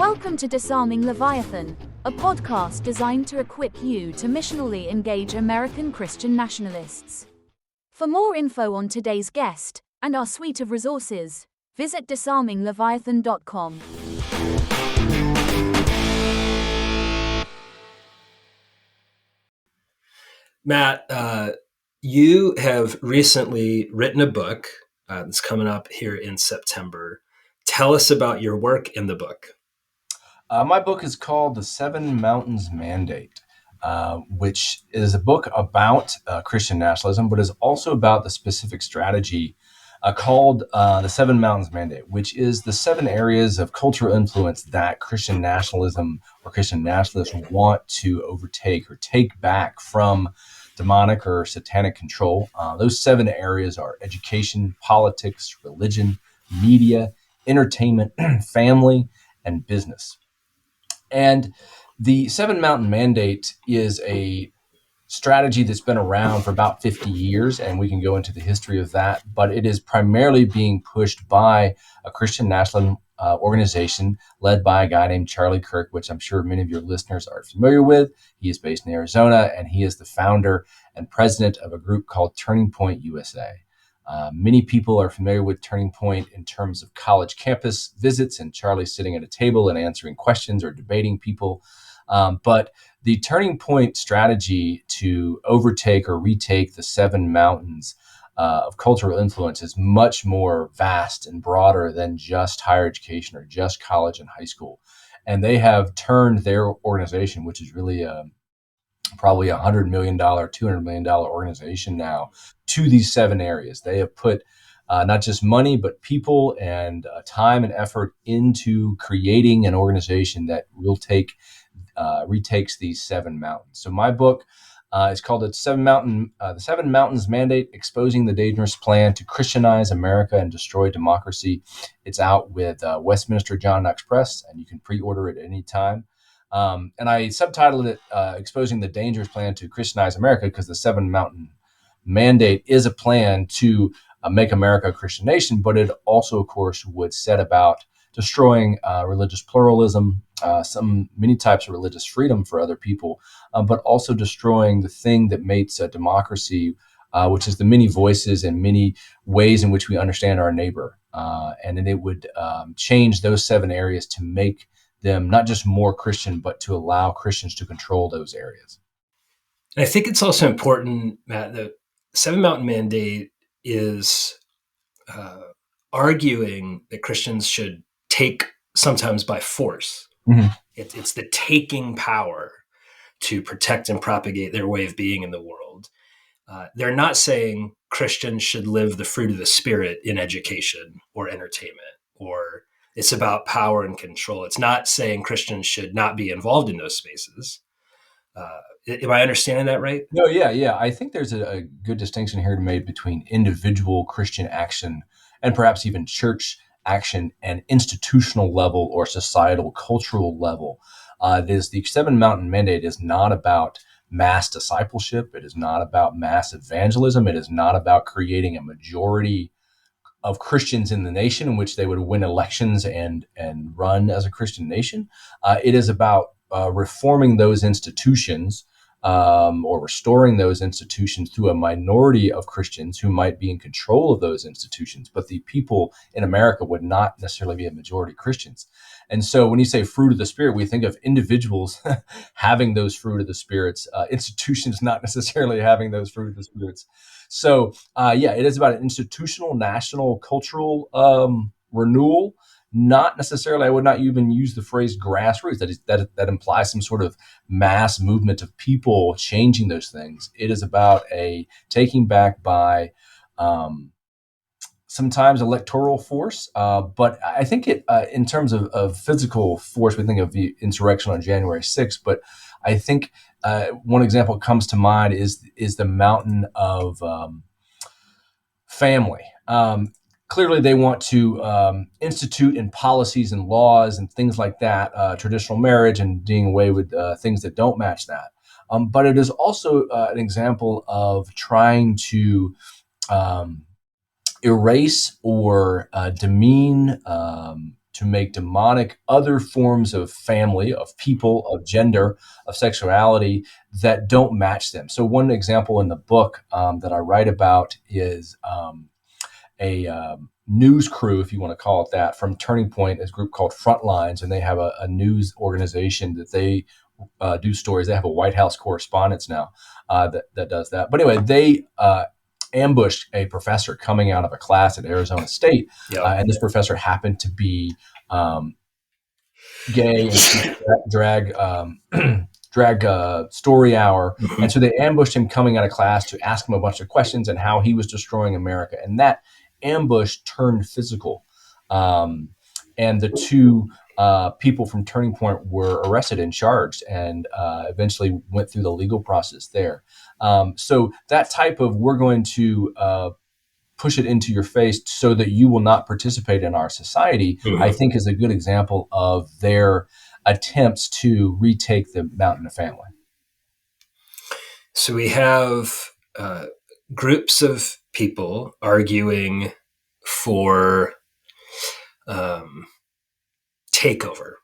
Welcome to Disarming Leviathan, a podcast designed to equip you to missionally engage American Christian nationalists. For more info on today's guest and our suite of resources, visit disarmingleviathan.com. Matt, you have recently written a book that's coming up here in September. Tell us about your work in the book. My book is called The Seven Mountains Mandate, which is a book about Christian nationalism, but is also about the specific strategy called The Seven Mountains Mandate, which is the 7 areas of cultural influence that Christian nationalism or Christian nationalists want to overtake or take back from demonic or satanic control. Those 7 areas are education, politics, religion, media, entertainment, family, and business. And the Seven Mountain Mandate is a strategy that's been around for about 50 years, and we can go into the history of that, but it is primarily being pushed by a Christian national organization led by a guy named Charlie Kirk, which I'm sure many of your listeners are familiar with. He is based in Arizona, and he is the founder and president of a group called Turning Point USA. Many people are familiar with Turning Point in terms of college campus visits and Charlie sitting at a table and answering questions or debating people. But the Turning Point strategy to overtake or retake the 7 mountains of cultural influence is much more vast and broader than just higher education or just college and high school. And they have turned their organization, which is really probably $100 million, $200 million organization now, to these 7 areas. They have put not just money, but people and time and effort into creating an organization that will retakes these 7 mountains. So my book is called The Seven Mountains Mandate: Exposing the Dangerous Plan to Christianize America and Destroy Democracy. It's out with Westminster John Knox Press, and you can pre-order it at any time. And I subtitled it Exposing the Dangerous Plan to Christianize America because the 7 Mountain Mandate is a plan to make America a Christian nation, but it also, of course, would set about destroying religious pluralism, many types of religious freedom for other people, but also destroying the thing that makes a democracy, which is the many voices and many ways in which we understand our neighbor. And then it would change those 7 areas to make them not just more Christian, but to allow Christians to control those areas. I think it's also important, Matt, the Seven Mountain Mandate is arguing that Christians should take sometimes by force. Mm-hmm. It's the taking power to protect and propagate their way of being in the world. They're not saying Christians should live the fruit of the Spirit in education or entertainment, or it's about power and control. It's not saying Christians should not be involved in those spaces. Am I understanding that right? No, yeah. I think there's a good distinction here to make between individual Christian action and perhaps even church action and institutional level or societal cultural level. The Seven Mountain Mandate is not about mass discipleship. It is not about mass evangelism. It is not about creating a majority of Christians in the nation in which they would win elections and run as a Christian nation. It is about reforming those institutions or restoring those institutions through a minority of Christians who might be in control of those institutions. But the people in America would not necessarily be a majority Christians. And so when you say fruit of the Spirit, we think of individuals having those fruit of the Spirits, institutions not necessarily having those fruit of the Spirits. So, it is about an institutional, national, cultural renewal. Not necessarily, I would not even use the phrase grassroots. That implies some sort of mass movement of people changing those things. It is about a taking back by sometimes electoral force, but I think it in terms of physical force, we think of the insurrection on January 6th, but I think one example that comes to mind is the mountain of family. Clearly, they want to institute in policies and laws and things like that, traditional marriage and doing away with things that don't match that. But it is also an example of trying to erase or demean, to to make demonic other forms of family, of people, of gender, of sexuality that don't match them. So one example in the book that I write about is a news crew, if you want to call it that, from Turning Point, is a group called Frontlines, and they have a news organization that they do stories. They have a White House correspondent now that does that. But anyway, they ambushed a professor coming out of a class at Arizona State, and this professor happened to be gay and drag story hour. Mm-hmm. And so they ambushed him coming out of class to ask him a bunch of questions and how he was destroying America. And that ambush turned physical. And the two people from Turning Point were arrested and charged, and eventually went through the legal process there. So that type of, we're going to push it into your face so that you will not participate in our society, Mm-hmm. I think is a good example of their attempts to retake the mountain of family. So we have groups of people arguing for takeover.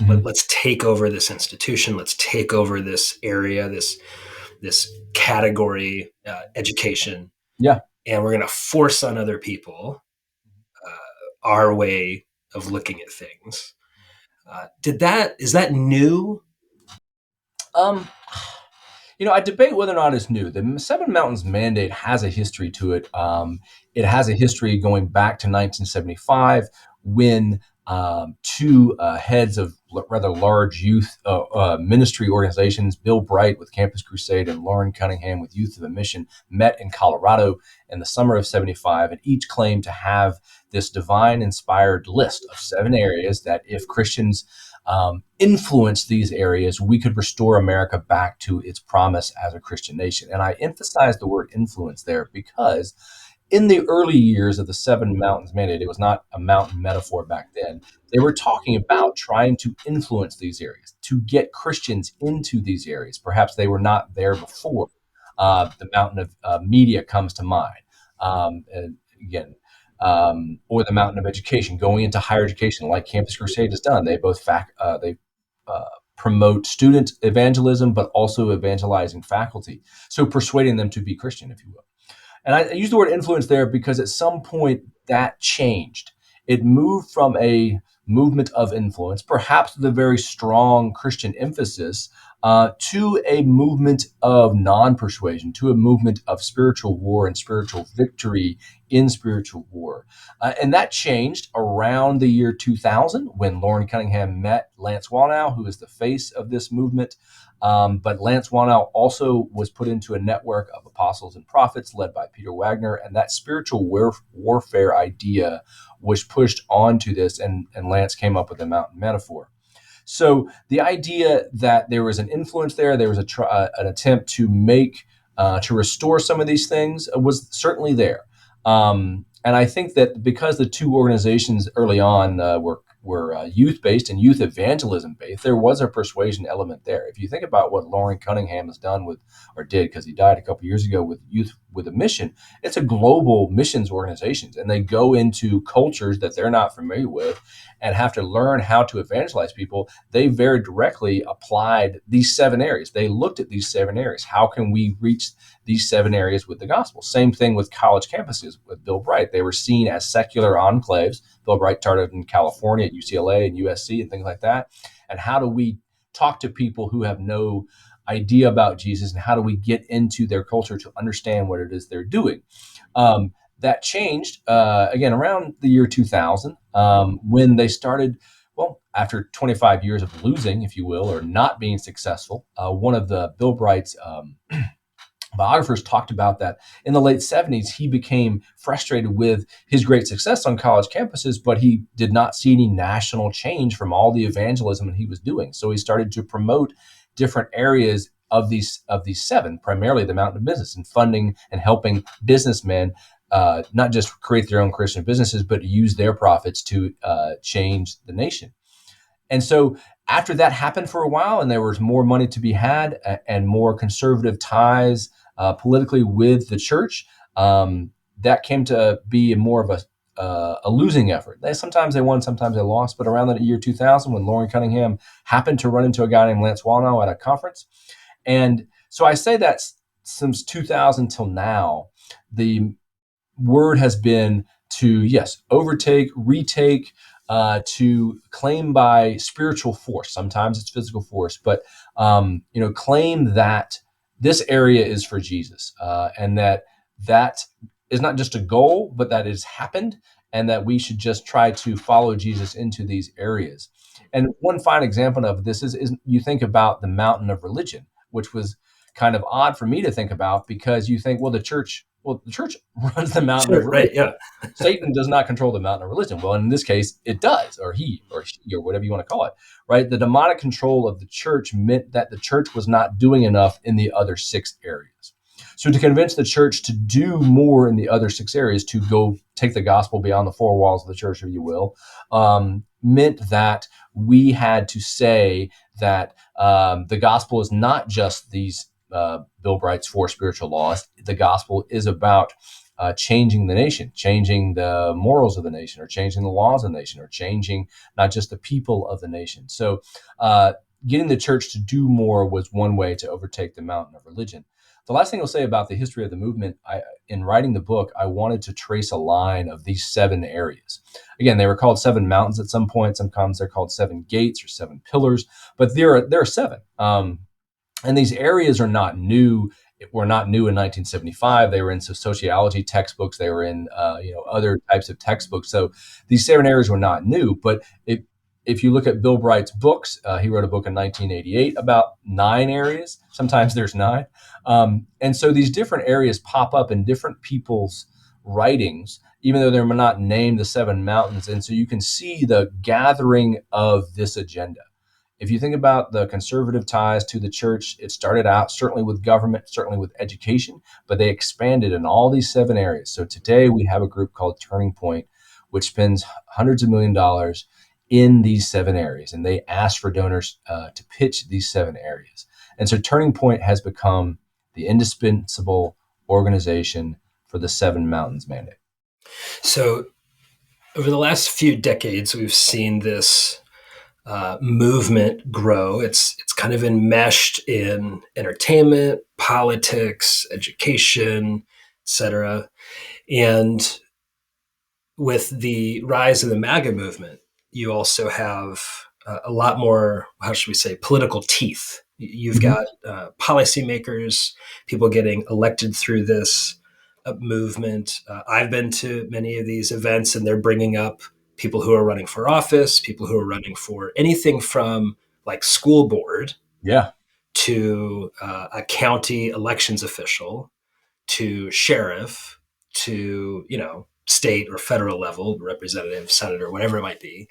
Mm-hmm. Let's take over this institution. Let's take over this area, this category, education. Yeah. And we're going to force on other people our way of looking at things. Is that new? I debate whether or not it's new. The Seven Mountains Mandate has a history to it. It has a history going back to 1975 when two heads of rather large youth ministry organizations, Bill Bright with Campus Crusade and Lauren Cunningham with Youth of a Mission, met in Colorado in the summer of 75, and each claimed to have this divine-inspired list of 7 areas that if Christians influence these areas, we could restore America back to its promise as a Christian nation. And I emphasize the word influence there because in the early years of the Seven Mountains Mandate, it was not a mountain metaphor back then. They were talking about trying to influence these areas, to get Christians into these areas. Perhaps they were not there before. The mountain of media comes to mind. And again, or the mountain of education, going into higher education, like Campus Crusade has done. They both promote student evangelism, but also evangelizing faculty. So persuading them to be Christian, if you will. And I use the word influence there because at some point that changed. It moved from a movement of influence, perhaps with a very strong Christian emphasis, to a movement of non-persuasion, to a movement of spiritual war and spiritual victory in spiritual war. And that changed around the year 2000 when Lauren Cunningham met Lance Wallnau, who is the face of this movement. But Lance Wallnau also was put into a network of apostles and prophets led by Peter Wagner, and that spiritual warfare idea was pushed onto this, and Lance came up with the mountain metaphor. So the idea that there was an influence there was an attempt to restore some of these things was certainly there. And I think that because the two organizations early on were youth-based and youth evangelism-based, there was a persuasion element there. If you think about what Lauren Cunningham has done did, because he died a couple years ago, with Youth with a Mission, it's a global missions organization, and they go into cultures that they're not familiar with and have to learn how to evangelize people. They very directly applied these 7 areas. They looked at these 7 areas. How can we reach these 7 areas with the gospel? Same thing with college campuses with Bill Bright. They were seen as secular enclaves. Bill Bright started in California at UCLA and USC and things like that. And how do we talk to people who have no idea about Jesus, and how do we get into their culture to understand what it is they're doing? That changed, again, around the year 2000, when they started, after 25 years of losing, if you will, or not being successful. One of the Bill Bright's biographers talked about that in the late 70s, he became frustrated with his great success on college campuses, but he did not see any national change from all the evangelism that he was doing. So he started to promote different areas of these 7, primarily the mountain of business, and funding and helping businessmen not just create their own Christian businesses, but use their profits to change the nation. And so after that happened for a while, and there was more money to be had and more conservative ties politically with the church, that came to be more of a losing effort. Sometimes they won, sometimes they lost. But around the year 2000, when Lauren Cunningham happened to run into a guy named Lance Wallnau at a conference, and so I say that since 2000 till now, the word has been to, yes, overtake, retake, to claim by spiritual force. Sometimes it's physical force, but claim that this area is for Jesus, and that is not just a goal, but that has happened, and that we should just try to follow Jesus into these areas. And one fine example of this is you think about the mountain of religion, which was kind of odd for me to think about, because you think, well, the church runs the mountain of religion. Right, yeah. Satan does not control the mountain of religion. Well, in this case, it does, or he or she, or whatever you want to call it, right? The demonic control of the church meant that the church was not doing enough in the other 6 areas. So to convince the church to do more in the other 6 areas, to go take the gospel beyond the 4 walls of the church, if you will, meant that we had to say that the gospel is not just these Bill Bright's 4 spiritual laws. The gospel is about changing the nation, changing the morals of the nation, or changing the laws of the nation, or changing not just the people of the nation. So getting the church to do more was one way to overtake the mountain of religion. The last thing I'll say about the history of the movement, in writing the book, I wanted to trace a line of these 7 areas. Again, they were called 7 mountains at some point. Sometimes they're called 7 gates or 7 pillars, but there are 7. And these areas are not new. Were not new in 1975. They were in sociology textbooks. They were in other types of textbooks. So these 7 areas were not new. But if you look at Bill Bright's books, he wrote a book in 1988 about 9 areas. Sometimes there's 9. And so these different areas pop up in different people's writings, even though they're not named the 7 mountains. And so you can see the gathering of this agenda. If you think about the conservative ties to the church, it started out certainly with government, certainly with education, but they expanded in all these 7 areas. So today we have a group called Turning Point, which spends hundreds of $millions dollars in these 7 areas. And they ask for donors to pitch these 7 areas. And so Turning Point has become the indispensable organization for the 7 Mountains Mandate. So over the last few decades, we've seen this movement grow. It's kind of enmeshed in entertainment, politics, education, etc. And with the rise of the MAGA movement, you also have a lot more, how should we say, political teeth. You've got policymakers, people getting elected through this movement. I've been to many of these events, and they're bringing up people who are running for office, people who are running for anything from like school board to a county elections official to sheriff to, state or federal level, representative, senator, whatever it might be.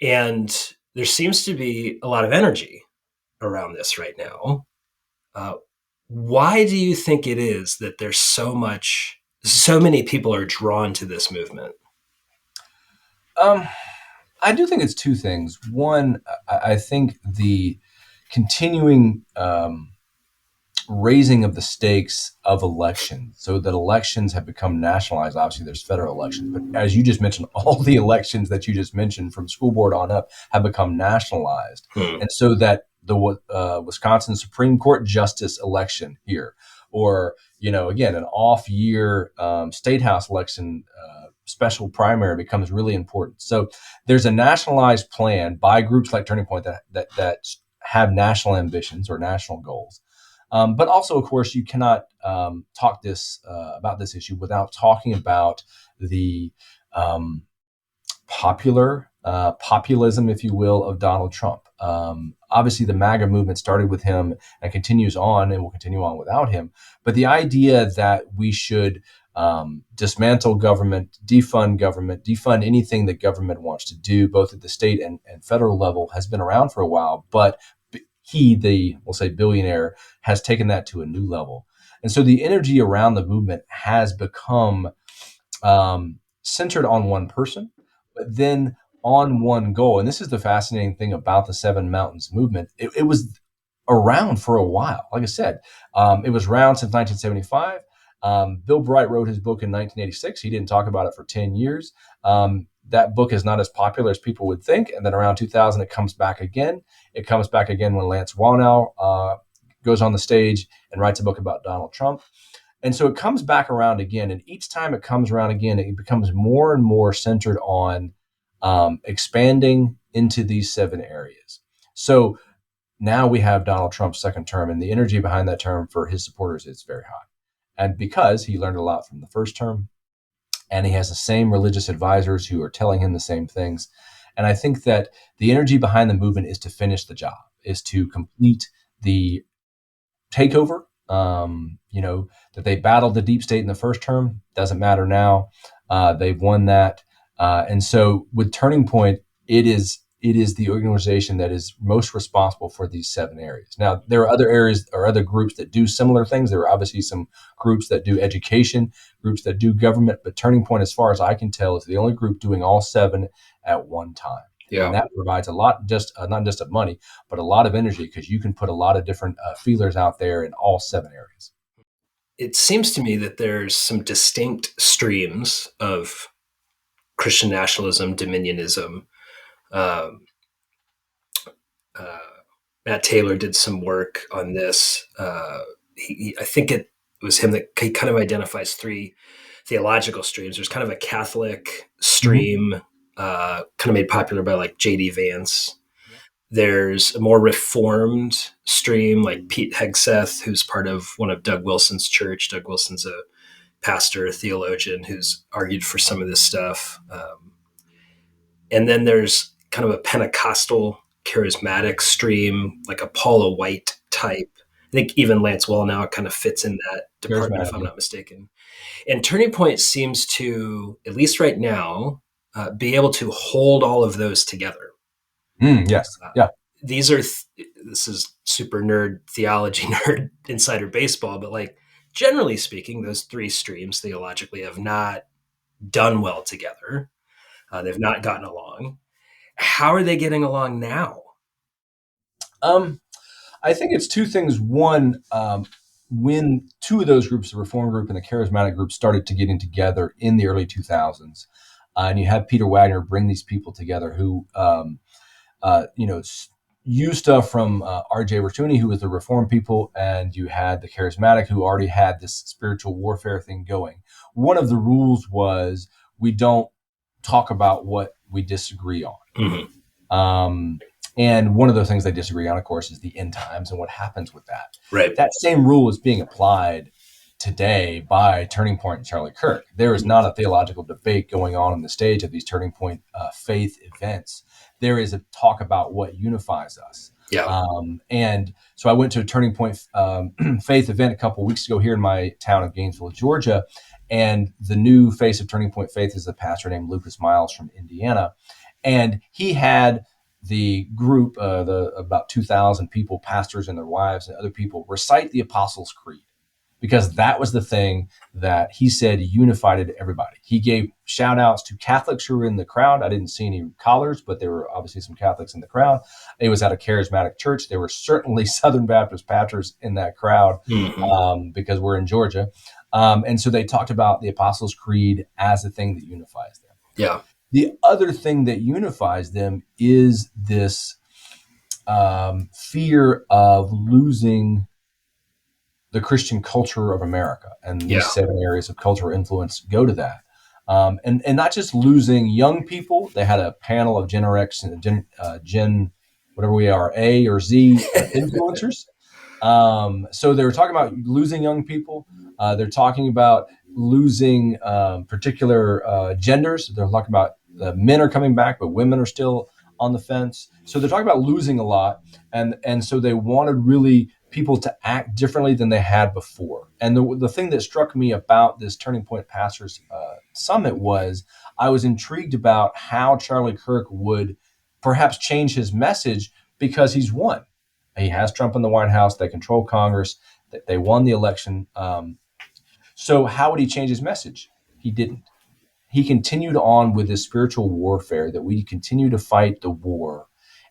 And there seems to be a lot of energy around this right now. Why do you think it is that there's so many people are drawn to this movement? I do think it's 2 things. One, I think the continuing raising of the stakes of elections, so that elections have become nationalized. Obviously, there's federal elections, but as you just mentioned, all the elections that you just mentioned from school board on up have become nationalized. And so that the Wisconsin Supreme Court justice election here, or, again, an off-year state house election special primary becomes really important. So there's a nationalized plan by groups like Turning Point that have national ambitions or national goals. But also, of course, you cannot talk about this issue without talking about the populism, if you will, of Donald Trump. Obviously, the MAGA movement started with him and continues on and will continue on without him. But the idea that we should dismantle government, defund anything that government wants to do, both at the state and federal level, has been around for a while. But we'll say billionaire, has taken that to a new level. And so the energy around the movement has become centered on one person, but then on one goal. And this is the fascinating thing about the 7 Mountains movement. It was around for a while. Like I said, it was around since 1975. Bill Bright wrote his book in 1986. He didn't talk about it for 10 years. That book is not as popular as people would think. And then around 2000, it comes back again. It comes back again when Lance Wallnau goes on the stage and writes a book about Donald Trump. And so it comes back around again. And each time it comes around again, it becomes more and more centered on expanding into these 7 areas. So now we have Donald Trump's second term, and the energy behind that term for his supporters is very high. And because he learned a lot from the first term, and he has the same religious advisors who are telling him the same things. And I think that the energy behind the movement is to finish the job, is to complete the takeover. That they battled the deep state in the first term, doesn't matter now. They've won that. And so with Turning Point, it is the organization that is most responsible for these 7 areas. Now, there are other areas or other groups that do similar things. There are obviously some groups that do education, groups that do government, but Turning Point, as far as I can tell, is the only group doing all 7 at one time. Yeah. And that provides a lot, not just of money, but a lot of energy, because you can put a lot of different feelers out there in all 7 areas. It seems to me that there's some distinct streams of Christian nationalism, dominionism. Matt Taylor did some work on this. I think it was him that he kind of identifies 3 theological streams. There's kind of a Catholic stream, kind of made popular by like J.D. Vance. Yeah. There's a more reformed stream like Pete Hegseth, who's part of one of Doug Wilson's church. Doug Wilson's a pastor, a theologian who's argued for some of this stuff. And then there's kind of a Pentecostal charismatic stream, like a Paula White type. I think even Lance Wallnau kind of fits in that department, if I'm not mistaken. And Turning Point seems to, at least right now, be able to hold all of those together. Yes. Yeah. This is super nerd theology, nerd insider baseball, but like generally speaking, those 3 streams theologically have not done well together. They've not gotten along. How are they getting along now? I think it's 2 things. One, when 2 of those groups, the Reform group and the Charismatic group, started to getting together in the early 2000s, and you have Peter Wagner bring these people together who, used stuff from R.J. Ratooney, who was the Reform people, and you had the Charismatic, who already had this spiritual warfare thing going. One of the rules was we don't talk about what we disagree on. Mm-hmm. And one of the things they disagree on, of course, is the end times and what happens with that. Right. That same rule is being applied today by Turning Point and Charlie Kirk. There is not a theological debate going on the stage of these Turning Point faith events. There is a talk about what unifies us. Yeah. And so I went to a Turning Point faith event a couple of weeks ago here in my town of Gainesville, Georgia. And the new face of Turning Point Faith is a pastor named Lucas Miles from Indiana. And he had the group, about 2,000 people, pastors and their wives and other people, recite the Apostles' Creed, because that was the thing that he said unified everybody. He gave shout outs to Catholics who were in the crowd. I didn't see any collars, but there were obviously some Catholics in the crowd. It was at a charismatic church. There were certainly Southern Baptist pastors in that crowd, because we're in Georgia. And so they talked about the Apostles' Creed as the thing that unifies them. Yeah. The other thing that unifies them is this fear of losing the Christian culture of America. And these 7 areas of cultural influence go to that. And not just losing young people. They had a panel of Gen X and Gen, whatever we are, A or Z influencers. So they were talking about losing young people. They're talking about losing particular genders. They're talking about the men are coming back, but women are still on the fence. So they're talking about losing a lot. And so they wanted really people to act differently than they had before. And the thing that struck me about this Turning Point Pastors Summit was I was intrigued about how Charlie Kirk would perhaps change his message, because he's won. He has Trump in the White House. They control Congress. They won the election. So how would he change his message? He didn't. He continued on with this spiritual warfare, that we continue to fight the war,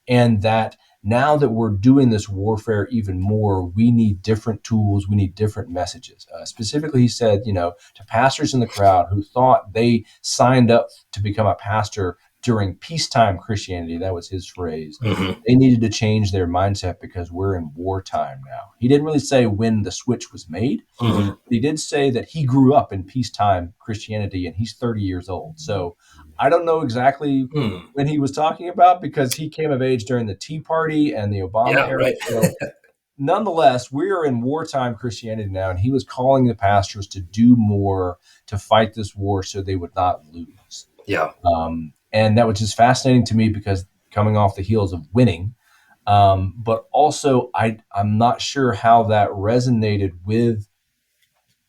and that now that we're doing this warfare even more, we need different tools. We need different messages. Specifically, he said, to pastors in the crowd who thought they signed up to become a pastor during peacetime Christianity, that was his phrase, they needed to change their mindset because we're in wartime now. He didn't really say when the switch was made. But he did say that he grew up in peacetime Christianity and he's 30 years old. So I don't know exactly when he was talking about, because he came of age during the Tea Party and the Obama era. Right. So nonetheless, we are in wartime Christianity now, and he was calling the pastors to do more to fight this war so they would not lose. Yeah. And that was just fascinating to me, because coming off the heels of winning, but also I'm not sure how that resonated with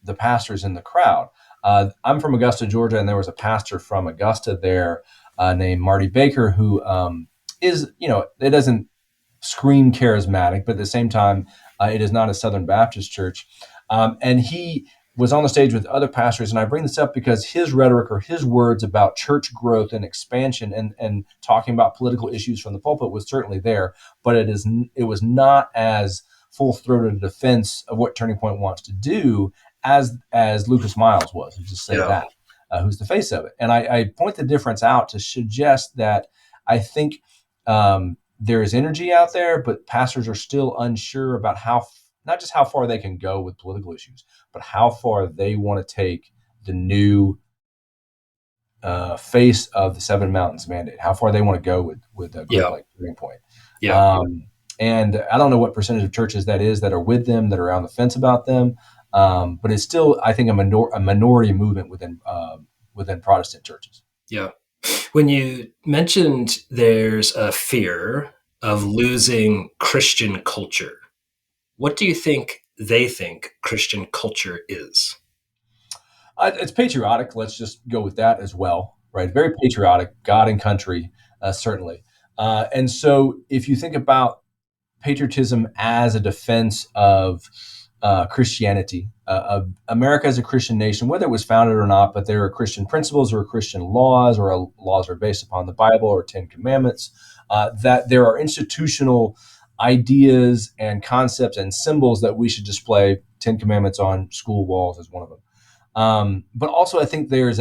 the pastors in the crowd. I'm from Augusta, Georgia, and there was a pastor from Augusta there named Marty Baker, who is, it doesn't scream charismatic, but at the same time, it is not a Southern Baptist church. And he was on the stage with other pastors. And I bring this up because his rhetoric, or his words about church growth and expansion and talking about political issues from the pulpit, was certainly there, but it was not as full-throated a defense of what Turning Point wants to do as Lucas Miles was. I'll just say that, who's the face of it. And I point the difference out to suggest that I think there is energy out there, but pastors are still unsure about not just how far they can go with political issues, but how far they want to take the new face of the Seven Mountains mandate, how far they want to go with a group like Turning Point. And I don't know what percentage of churches that is that are with them, that are on the fence about them. But it's still, I think, a minority movement within Protestant churches. Yeah. When you mentioned there's a fear of losing Christian culture, what do you think they think Christian culture is? It's patriotic. Let's just go with that as well, right? Very patriotic, God and country, certainly. And so if you think about patriotism as a defense of Christianity, America as a Christian nation, whether it was founded or not, but there are Christian principles or Christian laws, or laws are based upon the Bible or 10 Commandments, that there are institutional ideas and concepts and symbols that we should display. 10 Commandments on school walls is one of them. But also, I think there's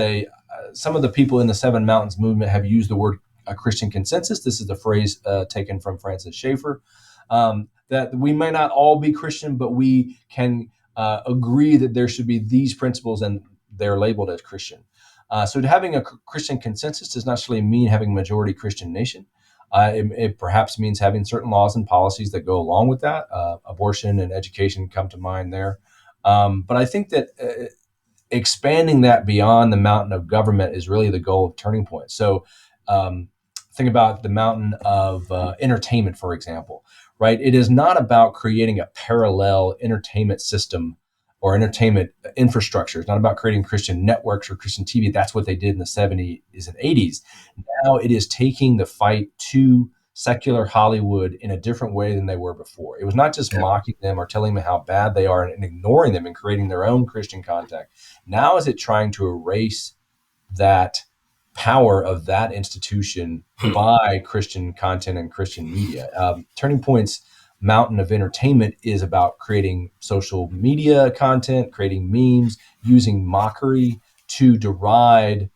some of the people in the Seven Mountains movement have used the word Christian consensus. This is the phrase taken from Francis Schaeffer. That we may not all be Christian, but we can agree that there should be these principles, and they're labeled as Christian. So having a Christian consensus does not necessarily mean having a majority Christian nation. It perhaps means having certain laws and policies that go along with that. Abortion and education come to mind there. But I think that expanding that beyond the mountain of government is really the goal of Turning Point. So think about the mountain of entertainment, for example. Right? It is not about creating a parallel entertainment system or entertainment infrastructure. It's not about creating Christian networks or Christian TV. That's what they did in the 70s and 80s. Now it is taking the fight to secular Hollywood in a different way than they were before. It was not just mocking them or telling them how bad they are and ignoring them and creating their own Christian content. Now is it trying to erase that power of that institution by Christian content and Christian media. Turning Point's mountain of entertainment is about creating social media content, creating memes, using mockery to deride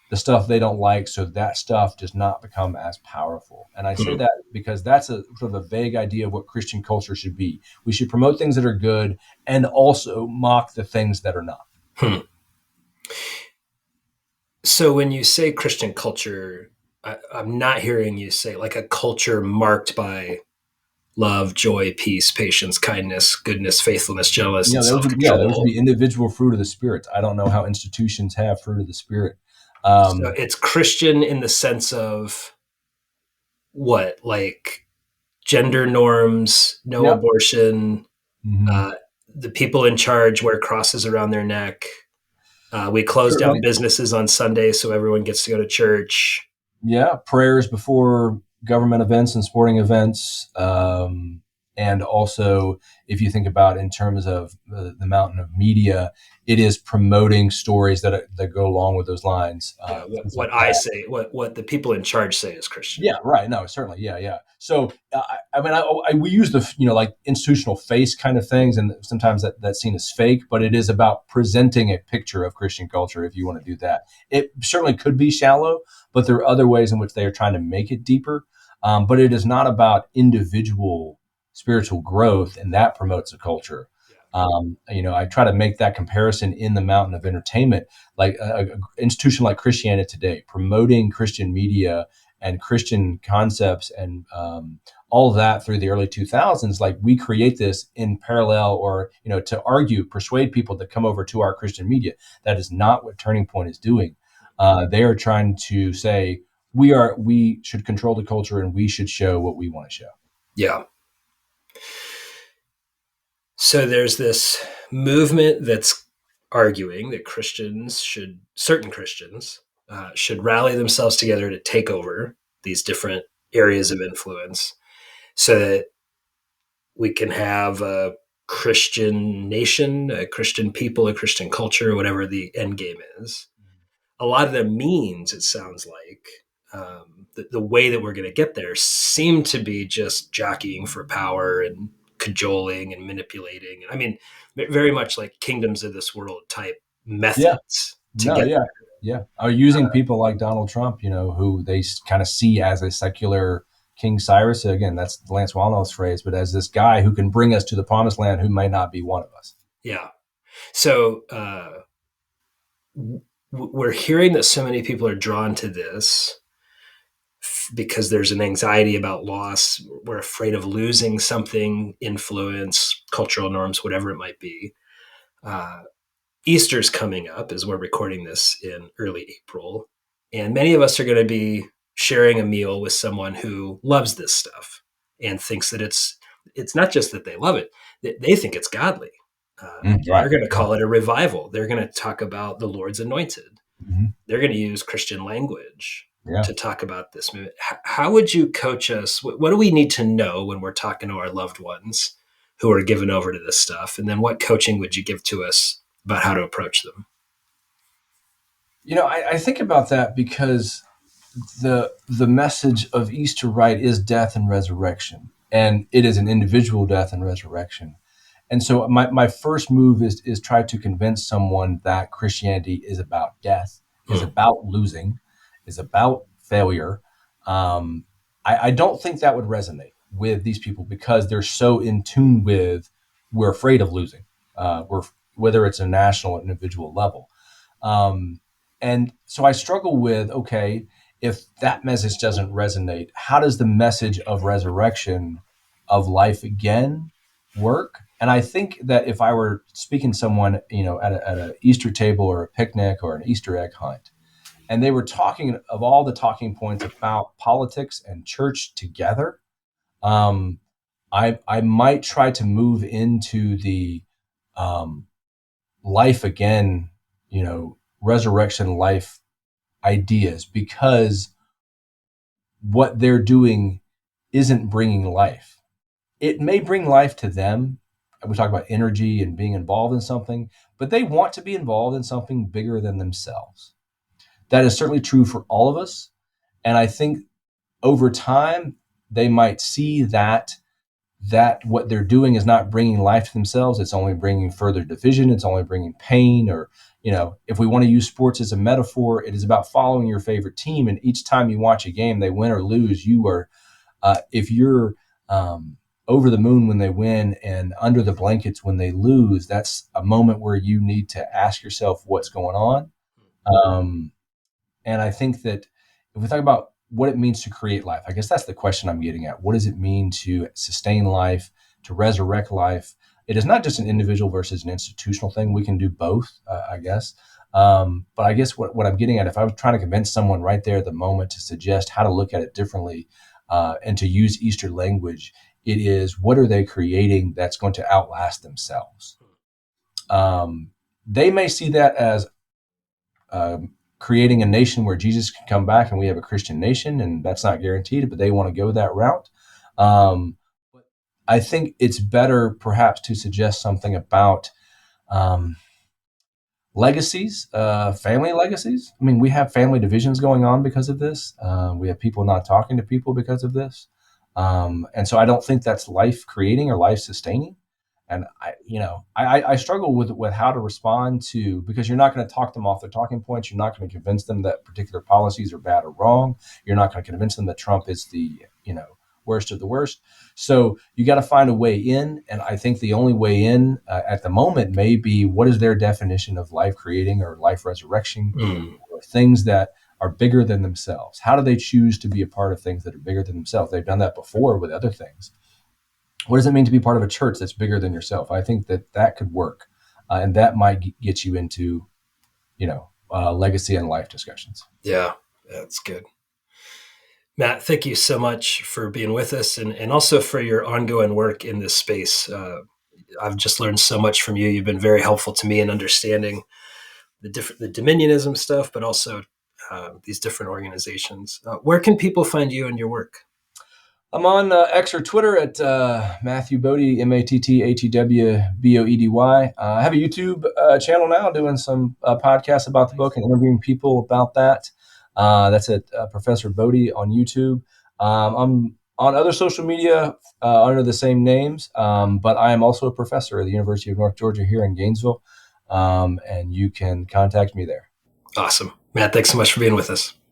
the stuff they don't like, so that stuff does not become as powerful. And I say that because that's a sort of a vague idea of what Christian culture should be. We should promote things that are good and also mock the things that are not. So when you say Christian culture, I'm not hearing you say like a culture marked by love, joy, peace, patience, kindness, goodness, faithfulness, jealousy, and self-control. Those would be individual fruit of the Spirit. I don't know how institutions have fruit of the Spirit. So it's Christian in the sense of what? Like gender norms, no abortion, the people in charge wear crosses around their neck. We close down businesses on Sunday so everyone gets to go to church. Yeah, prayers before government events and sporting events. And And also, if you think about in terms of the mountain of media, it is promoting stories that go along with those lines. Things What like I that. say, what the people in charge say is Christian. Yeah, right. No, certainly. Yeah, yeah. So, I mean, we use the, like institutional face kind of things, and sometimes that's seen as fake, but it is about presenting a picture of Christian culture if you want to do that. It certainly could be shallow, but there are other ways in which they are trying to make it deeper. But it is not about individual spiritual growth, and that promotes a culture. I try to make that comparison in the mountain of entertainment, like an institution like Christianity Today, promoting Christian media and Christian concepts and all of that through the early 2000s. Like, we create this in parallel, or to persuade people to come over to our Christian media. That is not what Turning Point is doing. They are trying to say we should control the culture and we should show what we want to show. Yeah. So there's this movement that's arguing that certain Christians should rally themselves together to take over these different areas of influence so that we can have a Christian nation, a Christian people, a Christian culture, whatever the end game is. A lot of the means, it sounds like, the way that we're going to get there seem to be just jockeying for power and cajoling and manipulating. I mean, very much like kingdoms of this world type Yeah. methods to No, get yeah. there. Yeah. Are using people like Donald Trump, who they kind of see as a secular King Cyrus. Again, that's Lance Wallnau's phrase, but as this guy who can bring us to the promised land, who may not be one of us. Yeah. So we're hearing that so many people are drawn to this because there's an anxiety about loss. We're afraid of losing something, influence, cultural norms, whatever it might be. Easter's coming up as we're recording this in early April. And many of us are going to be sharing a meal with someone who loves this stuff and thinks that it's not just that they love it, they think it's godly. Right. They're going to call it a revival. They're going to talk about the Lord's anointed. Mm-hmm. They're going to use Christian language Yeah. to talk about this movement. How would you coach us? What do we need to know when we're talking to our loved ones who are given over to this stuff? And then what coaching would you give to us about how to approach them? I think about that because the message of Easter rite is death and resurrection, and it is an individual death and resurrection. And so my first move is try to convince someone that Christianity is about death, is about losing, is about failure. I don't think that would resonate with these people because they're so in tune with, we're afraid of losing, whether it's a national or individual level. And so I struggle with, okay, if that message doesn't resonate, how does the message of resurrection, of life again, work? And I think that if I were speaking to someone, at an Easter table or a picnic or an Easter egg hunt, and they were talking of all the talking points about politics and church together, I might try to move into the life again, resurrection life ideas, because what they're doing isn't bringing life. It may bring life to them. We talk about energy and being involved in something, but they want to be involved in something bigger than themselves. That is certainly true for all of us. And I think over time, they might see that what they're doing is not bringing life to themselves. It's only bringing further division. It's only bringing pain. Or, if we want to use sports as a metaphor, it is about following your favorite team. And each time you watch a game, they win or lose, you are, if you're over the moon when they win and under the blankets when they lose, that's a moment where you need to ask yourself what's going on. And I think that if we talk about what it means to create life, I guess that's the question I'm getting at. What does it mean to sustain life, to resurrect life? It is not just an individual versus an institutional thing. We can do both, I guess. But I guess what I'm getting at, if I was trying to convince someone right there at the moment to suggest how to look at it differently and to use Easter language, it is, what are they creating that's going to outlast themselves? They may see that as creating a nation where Jesus can come back and we have a Christian nation, and that's not guaranteed, but they want to go that route. I think it's better perhaps to suggest something about legacies, family legacies. I mean, we have family divisions going on because of this. We have people not talking to people because of this. And so I don't think that's life creating or life sustaining. And I struggle with how to respond to, because you're not going to talk them off their talking points. You're not going to convince them that particular policies are bad or wrong. You're not going to convince them that Trump is the, worst of the worst. So you got to find a way in. And I think the only way in at the moment may be, what is their definition of life creating or life resurrection, or things that are bigger than themselves? How do they choose to be a part of things that are bigger than themselves? They've done that before with other things. What does it mean to be part of a church that's bigger than yourself? I think that could work. And that might get you into, legacy and life discussions. Yeah, that's good. Matt, thank you so much for being with us and also for your ongoing work in this space. I've just learned so much from you. You've been very helpful to me in understanding the dominionism stuff, but also these different organizations. Where can people find you and your work? I'm on X or Twitter at Matthew Boedy, MatthewBoedy. I have a YouTube channel now doing some podcasts about the book and interviewing people about that. That's at Professor Boedy on YouTube. I'm on other social media under the same names, but I am also a professor at the University of North Georgia here in Gainesville, and you can contact me there. Awesome. Matt, thanks so much for being with us.